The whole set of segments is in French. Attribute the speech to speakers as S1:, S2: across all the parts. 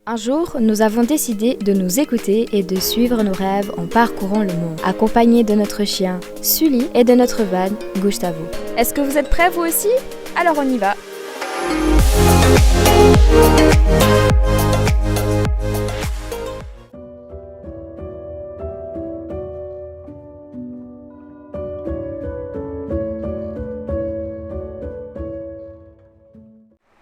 S1: Un jour, nous avons décidé de nous écouter et de suivre nos rêves en parcourant le monde, accompagnés de notre chien, Sully, et de notre van, Gustavo.
S2: Est-ce que vous êtes prêts vous aussi? Alors on y va!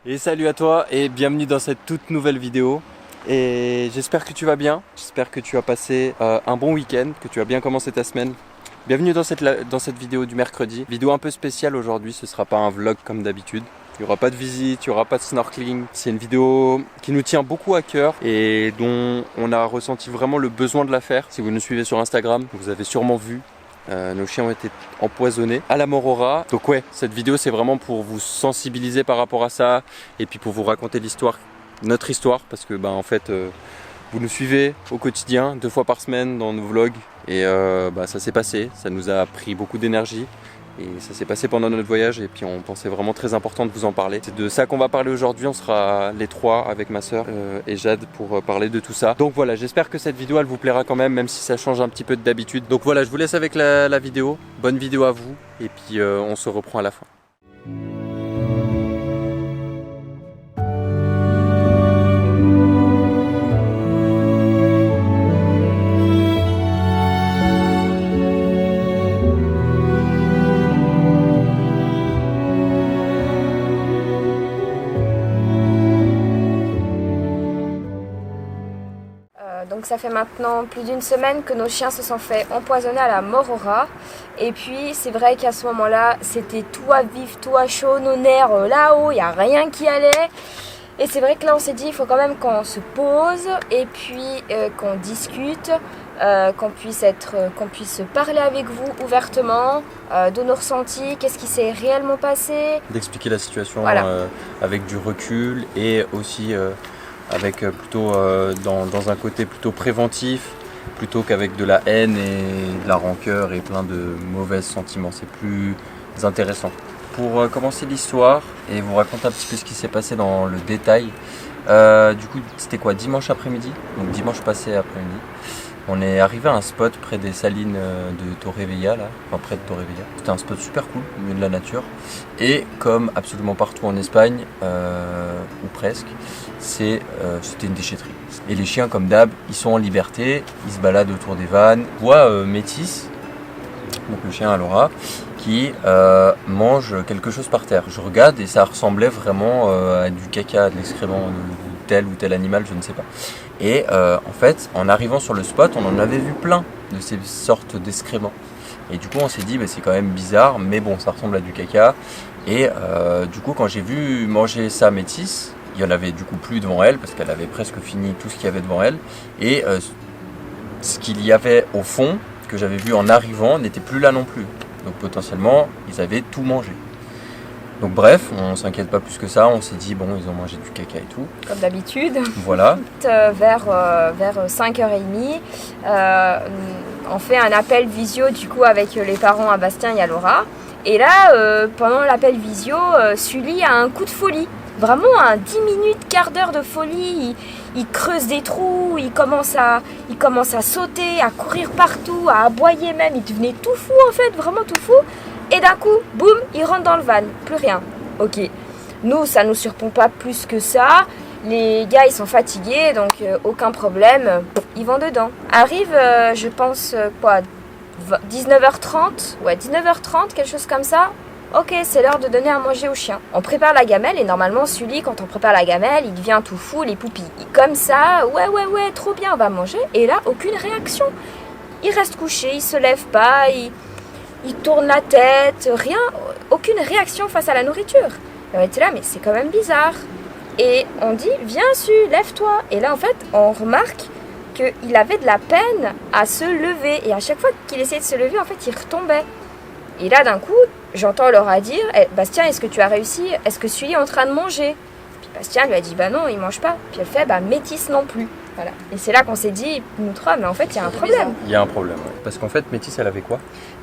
S3: Et salut à toi et bienvenue dans cette toute nouvelle vidéo. Et j'espère que tu vas bien, j'espère que tu as passé un bon week-end, que tu as bien commencé ta semaine. Bienvenue dans cette vidéo du mercredi. Vidéo un peu spéciale aujourd'hui, ce ne sera pas un vlog comme d'habitude. Il n'y aura pas de visite, il n'y aura pas de snorkeling. C'est une vidéo qui nous tient beaucoup à cœur et dont on a ressenti vraiment le besoin de la faire. Si vous nous suivez sur Instagram, vous avez sûrement vu. Nos chiens ont été empoisonnés à la Morora. Donc ouais, cette vidéo c'est vraiment pour vous sensibiliser par rapport à ça et puis pour vous raconter l'histoire, notre histoire, parce que en fait vous nous suivez au quotidien 2 fois par semaine dans nos vlogs et ça s'est passé, ça nous a pris beaucoup d'énergie et ça s'est passé pendant notre voyage et puis on pensait vraiment très important de vous en parler. C'est de ça qu'on va parler aujourd'hui, on sera les 3 avec ma soeur et Jade pour parler de tout ça. Donc voilà, j'espère que cette vidéo elle vous plaira quand même si ça change un petit peu d'habitude. Donc voilà, je vous laisse avec la vidéo, bonne vidéo à vous et puis on se reprend à la fin.
S2: Donc ça fait maintenant plus d'une semaine que nos chiens se sont fait empoisonner à la Morora. Et puis c'est vrai qu'à ce moment-là, c'était tout à vif, tout à chaud, nos nerfs là-haut, il n'y a rien qui allait. Et c'est vrai que là on s'est dit, il faut quand même qu'on se pose et puis qu'on discute, qu'on puisse parler avec vous ouvertement, de nos ressentis, qu'est-ce qui s'est réellement passé.
S3: D'expliquer la situation
S2: voilà.
S3: Avec du recul et aussi... avec plutôt dans un côté plutôt préventif plutôt qu'avec de la haine et de la rancœur et plein de mauvais sentiments. C'est plus intéressant. Pour commencer l'histoire et vous raconter un petit peu ce qui s'est passé dans le détail, du coup c'était quoi, dimanche après-midi, donc dimanche passé après-midi, on est arrivé à un spot près des salines de Torrevieja, là, enfin près de Torrevieja. C'était un spot super cool, au milieu de la nature. Et comme absolument partout en Espagne, ou presque, c'était une déchetterie. Et les chiens, comme d'hab, ils sont en liberté, ils se baladent autour des vannes. Je vois Métis, donc le chien à Laura, qui mange quelque chose par terre. Je regarde et ça ressemblait vraiment à du caca, de l'excrément de tel ou tel animal, je ne sais pas. Et en fait, en arrivant sur le spot, on en avait vu plein de ces sortes d'excréments. Et du coup, on s'est dit, c'est quand même bizarre, mais bon, ça ressemble à du caca. Et du coup, quand j'ai vu manger ça Métis, il y en avait du coup plus devant elle, parce qu'elle avait presque fini tout ce qu'il y avait devant elle. Et ce qu'il y avait au fond, que j'avais vu en arrivant, n'était plus là non plus. Donc potentiellement, ils avaient tout mangé. Donc bref, on s'inquiète pas plus que ça, on s'est dit, ils ont mangé du caca et tout.
S2: Comme d'habitude.
S3: Voilà.
S2: Vers 5h30, on fait un appel visio du coup avec les parents à Bastien et à Laura. Et là, pendant l'appel visio, Sully a un coup de folie. Vraiment un 10 minutes, quart d'heure de folie. Il creuse des trous, il commence à sauter, à courir partout, à aboyer même. Il devenait tout fou en fait, vraiment tout fou. Et d'un coup, boum, il rentre dans le van, plus rien. Ok, nous, ça nous surprend pas plus que ça. Les gars, ils sont fatigués, donc aucun problème, ils vont dedans. Arrive, je pense, 19h30, ouais, 19h30, quelque chose comme ça. Ok, c'est l'heure de donner à manger au chien. On prépare la gamelle et normalement, Sully, quand on prépare la gamelle, il devient tout fou, les poupilles. Comme ça, ouais, trop bien, on va manger. Et là, aucune réaction. Il reste couché, il se lève pas, il tourne la tête, rien, aucune réaction face à la nourriture. Et on était là, mais c'est quand même bizarre. Et on dit, viens Su, lève-toi. Et là, en fait, on remarque qu'il avait de la peine à se lever. Et à chaque fois qu'il essayait de se lever, en fait, il retombait. Et là, d'un coup, j'entends Laura dire, Bastien, est-ce que tu as réussi? Est-ce que Sully est en train de manger? Puis Bastien lui a dit, non, il mange pas. Puis elle fait, Métis non plus. Voilà. Et c'est là qu'on s'est dit, nous trois, mais en fait, il y a un problème.
S3: Il y a un problème, ouais. Parce qu'en fait, Métis, elle avait quoi?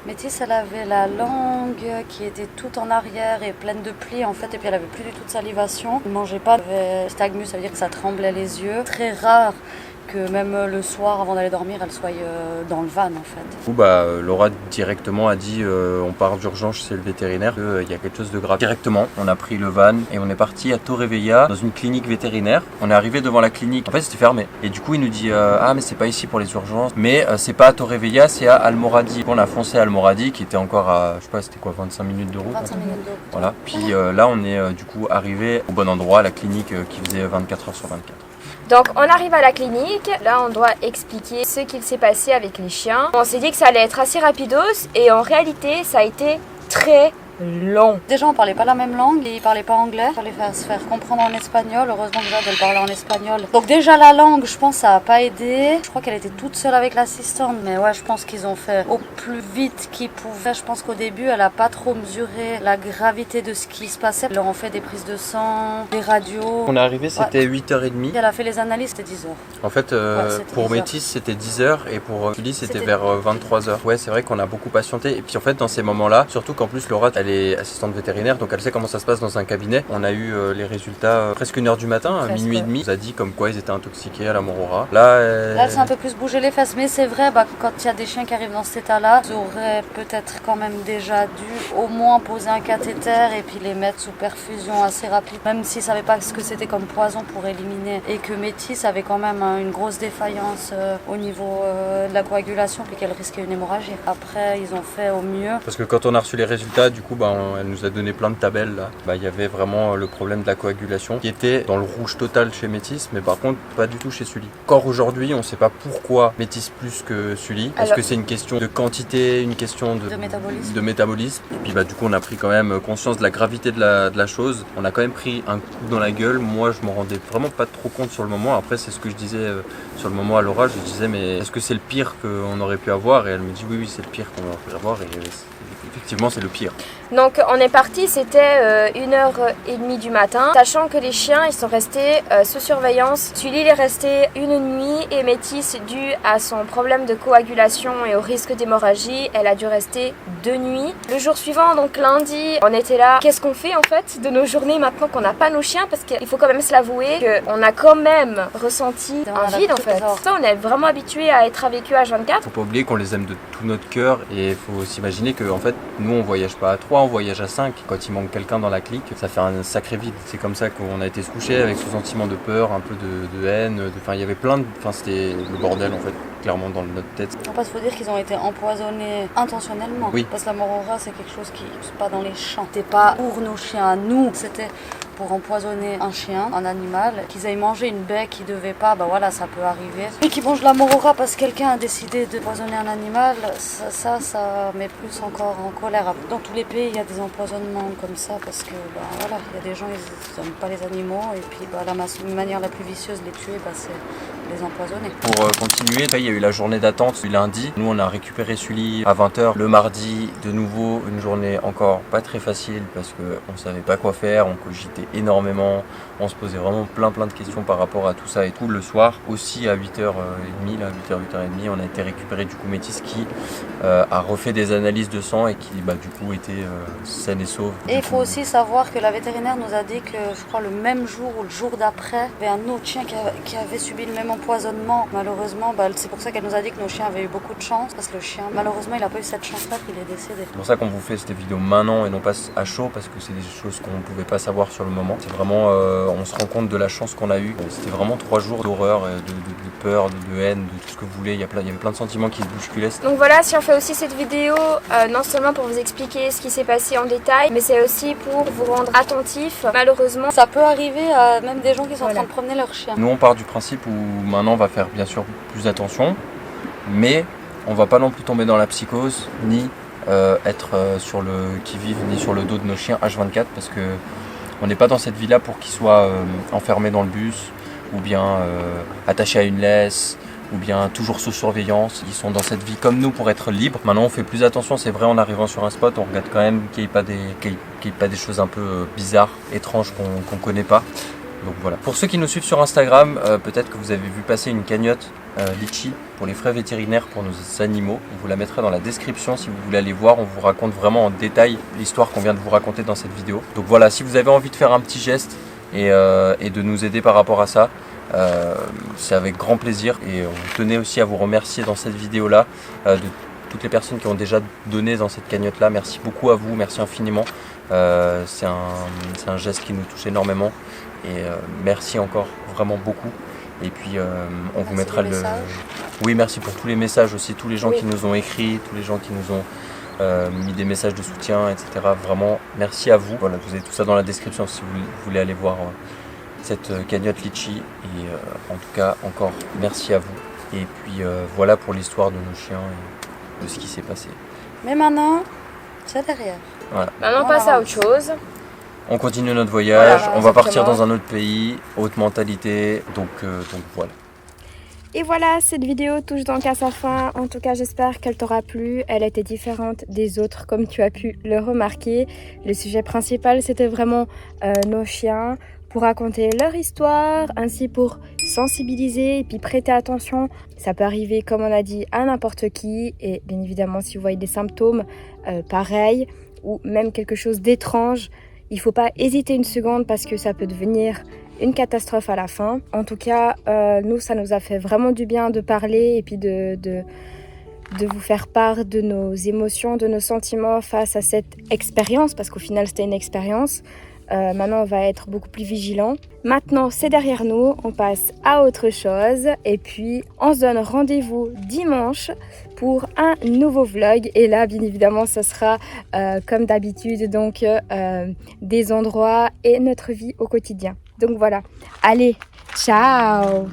S4: Métis, elle avait la langue qui était toute en arrière et pleine de plis en fait, et puis elle avait plus du tout de salivation. Elle mangeait pas, elle avait stagmus, ça veut dire que ça tremblait les yeux. Très rare que même le soir avant d'aller dormir, elle soit dans le van en fait.
S3: Du coup, Laura directement a dit on part d'urgence chez le vétérinaire, il y a quelque chose de grave. Directement, on a pris le van et on est parti à Torrevieja dans une clinique vétérinaire. On est arrivé devant la clinique, en fait c'était fermé. Et du coup il nous dit ah mais c'est pas ici pour les urgences, mais c'est pas à Torrevieja, c'est à Almoradi. On a foncé à Almoradi qui était encore à, je sais pas c'était quoi, 25 minutes de route.
S4: 25 minutes de route.
S3: Voilà, puis là on est du coup arrivé au bon endroit, la clinique qui faisait 24 heures sur 24.
S2: Donc on arrive à la clinique, là on doit expliquer ce qu'il s'est passé avec les chiens. On s'est dit que ça allait être assez rapidos et en réalité ça a été très long.
S4: Déjà on parlait pas la même langue, ils parlaient pas anglais, il fallait se faire comprendre en espagnol, heureusement déjà de le parler en espagnol. Donc déjà la langue je pense ça a pas aidé, je crois qu'elle était toute seule avec l'assistante, mais ouais je pense qu'ils ont fait au plus vite qu'ils pouvaient. Je pense qu'au début elle a pas trop mesuré la gravité de ce qui se passait, ils leur ont fait des prises de sang, des radios.
S3: On est arrivé c'était 8h30.
S4: Elle a fait les analyses, c'était 10h.
S3: En fait pour Métis c'était 10h et pour Julie c'était vers 23h. Ouais c'est vrai qu'on a beaucoup patienté et puis en fait dans ces moments là, surtout qu'en plus Laura elle est assistante vétérinaire, donc elle sait comment ça se passe dans un cabinet. On a eu les résultats presque 1h du matin, à minuit et demi. On nous a dit comme quoi ils étaient intoxiqués à la Morora. Là,
S4: elle s'est un peu plus bougé les fesses, mais c'est vrai, quand il y a des chiens qui arrivent dans cet état-là, ils auraient peut-être quand même déjà dû au moins poser un cathéter et puis les mettre sous perfusion assez rapide, même s'ils ne savaient pas ce que c'était comme poison pour éliminer. Et que Métis avait quand même une grosse défaillance au niveau de la coagulation, puis qu'elle risquait une hémorragie. Après, ils ont fait au mieux.
S3: Parce que quand on a reçu les résultats, du coup, elle nous a donné plein de tabelles là. Il y avait vraiment le problème de la coagulation qui était dans le rouge total chez Métis, mais par contre pas du tout chez Sully. Encore aujourd'hui, on ne sait pas pourquoi Métis plus que Sully. Est-ce que c'est une question de quantité, une question de métabolisme. Et puis du coup, on a pris quand même conscience de la gravité de la chose. On a quand même pris un coup dans la gueule. Moi, je m'en rendais vraiment pas trop compte sur le moment. Après, c'est ce que je disais sur le moment à Laura. Je disais, mais est-ce que c'est le pire qu'on aurait pu avoir? Et elle me dit, oui, c'est le pire qu'on aurait pu avoir. Et effectivement, c'est le pire.
S2: Donc on est parti, c'était 1h30 du matin, sachant que les chiens ils sont restés sous surveillance. Sully est resté une nuit et Métis, dû à son problème de coagulation et au risque d'hémorragie, elle a dû rester 2 nuits. Le jour suivant, donc lundi, on était là. Qu'est-ce qu'on fait en fait de nos journées maintenant qu'on n'a pas nos chiens? Parce qu'il faut quand même se l'avouer qu'on a quand même ressenti un vide en fait. Ça, on est vraiment habitué à être avec eux H24.
S3: Faut pas oublier qu'on les aime de tout notre cœur et il faut s'imaginer que en fait nous on voyage pas à 3, on voyage à 5. Quand il manque quelqu'un dans la clique, ça fait un sacré vide. C'est comme ça qu'on a été se coucher avec ce sentiment de peur, un peu de haine. Il y avait plein de. C'était le bordel en fait, clairement dans notre tête.
S4: En fait, il faut dire qu'ils ont été empoisonnés intentionnellement.
S3: Oui.
S4: Parce que la Morora, c'est quelque chose qui n'est pas dans les champs. C'était pas pour nos chiens à nous, c'était pour empoisonner un chien, un animal, qu'ils aient mangé une baie qui devait pas, voilà, ça peut arriver. Et qu'ils mangent la Morora parce que quelqu'un a décidé de poisonner un animal, ça met plus encore en colère. Dans tous les pays, il y a des empoisonnements comme ça parce que, voilà, il y a des gens, ils n'aiment pas les animaux et puis la manière la plus vicieuse de les tuer, c'est les empoisonner.
S3: Pour continuer, il y a eu la journée d'attente du lundi. Nous, on a récupéré Sully à 20h. Le mardi, de nouveau, une journée encore pas très facile parce qu'on ne savait pas quoi faire, on cogitait énormément, on se posait vraiment plein de questions par rapport à tout ça et tout. Le soir, aussi à 8h30, 8h30, on a été récupéré du coup Métis qui a refait des analyses de sang et qui du coup était saine et sauve.
S4: Et il faut aussi savoir que la vétérinaire nous a dit que je crois le même jour ou le jour d'après, il y avait un autre chien qui avait subi le même empoisonnement. Malheureusement, c'est pour ça qu'elle nous a dit que nos chiens avaient eu beaucoup de chance parce que le chien, malheureusement, il n'a pas eu cette chance-là, il est décédé.
S3: C'est pour ça qu'on vous fait cette vidéo maintenant et non pas à chaud parce que c'est des choses qu'on ne pouvait pas savoir sur le moment. C'est vraiment, on se rend compte de la chance qu'on a eue. C'était vraiment 3 jours d'horreur, de peur, de haine, de tout ce que vous voulez. Il y avait plein de sentiments qui se bousculaient.
S2: Donc voilà, si on fait aussi cette vidéo, non seulement pour vous expliquer ce qui s'est passé en détail, mais c'est aussi pour vous rendre attentifs. Malheureusement,
S4: ça peut arriver à même des gens qui sont en train de promener leur chien.
S3: Nous, on part du principe où maintenant on va faire bien sûr plus attention, mais on va pas non plus tomber dans la psychose, ni être sur le qui-vive, ni sur le dos de nos chiens H24, parce que on n'est pas dans cette vie-là pour qu'ils soient enfermés dans le bus, ou bien attachés à une laisse, ou bien toujours sous surveillance. Ils sont dans cette vie comme nous pour être libres. Maintenant on fait plus attention, c'est vrai, en arrivant sur un spot, on regarde quand même qu'il n'y ait pas des choses un peu bizarres, étranges qu'on connaît pas. Donc voilà. Pour ceux qui nous suivent sur Instagram, peut-être que vous avez vu passer une cagnotte litchi pour les frais vétérinaires pour nos animaux. On vous la mettra dans la description si vous voulez aller voir. On vous raconte vraiment en détail l'histoire qu'on vient de vous raconter dans cette vidéo. Donc voilà, si vous avez envie de faire un petit geste et de nous aider par rapport à ça, c'est avec grand plaisir. Et on tenait aussi à vous remercier dans cette vidéo-là de toutes les personnes qui ont déjà donné dans cette cagnotte-là. Merci beaucoup à vous, merci infiniment. C'est un geste qui nous touche énormément. Et merci encore vraiment beaucoup. Et puis on vous mettra le... Oui, merci pour tous les messages aussi, tous les gens qui nous ont écrit, tous les gens qui nous ont mis des messages de soutien, etc. Vraiment, merci à vous. Voilà, vous avez tout ça dans la description si vous voulez aller voir cette cagnotte litchi. Et en tout cas, encore merci à vous. Et puis voilà pour l'histoire de nos chiens et de ce qui s'est passé.
S4: Mais maintenant, c'est derrière.
S3: Voilà.
S2: Maintenant, on passe à autre chose.
S3: On continue notre voyage,
S2: Voilà,
S3: on va partir
S2: exactement.
S3: dans un autre pays, haute mentalité, donc voilà.
S1: Et voilà, cette vidéo touche donc à sa fin. En tout cas, j'espère qu'elle t'aura plu. Elle était différente des autres, comme tu as pu le remarquer. Le sujet principal, c'était vraiment nos chiens, pour raconter leur histoire, ainsi pour sensibiliser et puis prêter attention. Ça peut arriver, comme on a dit, à n'importe qui. Et bien évidemment, si vous voyez des symptômes pareils, ou même quelque chose d'étrange, il ne faut pas hésiter une seconde parce que ça peut devenir une catastrophe à la fin. En tout cas, nous, ça nous a fait vraiment du bien de parler et puis de vous faire part de nos émotions, de nos sentiments face à cette expérience, parce qu'au final, c'était une expérience. Maintenant, on va être beaucoup plus vigilant. Maintenant, c'est derrière nous, on passe à autre chose. Et puis, on se donne rendez-vous dimanche pour un nouveau vlog. Et là, bien évidemment, ce sera comme d'habitude, donc des endroits et notre vie au quotidien. Donc voilà, allez, ciao!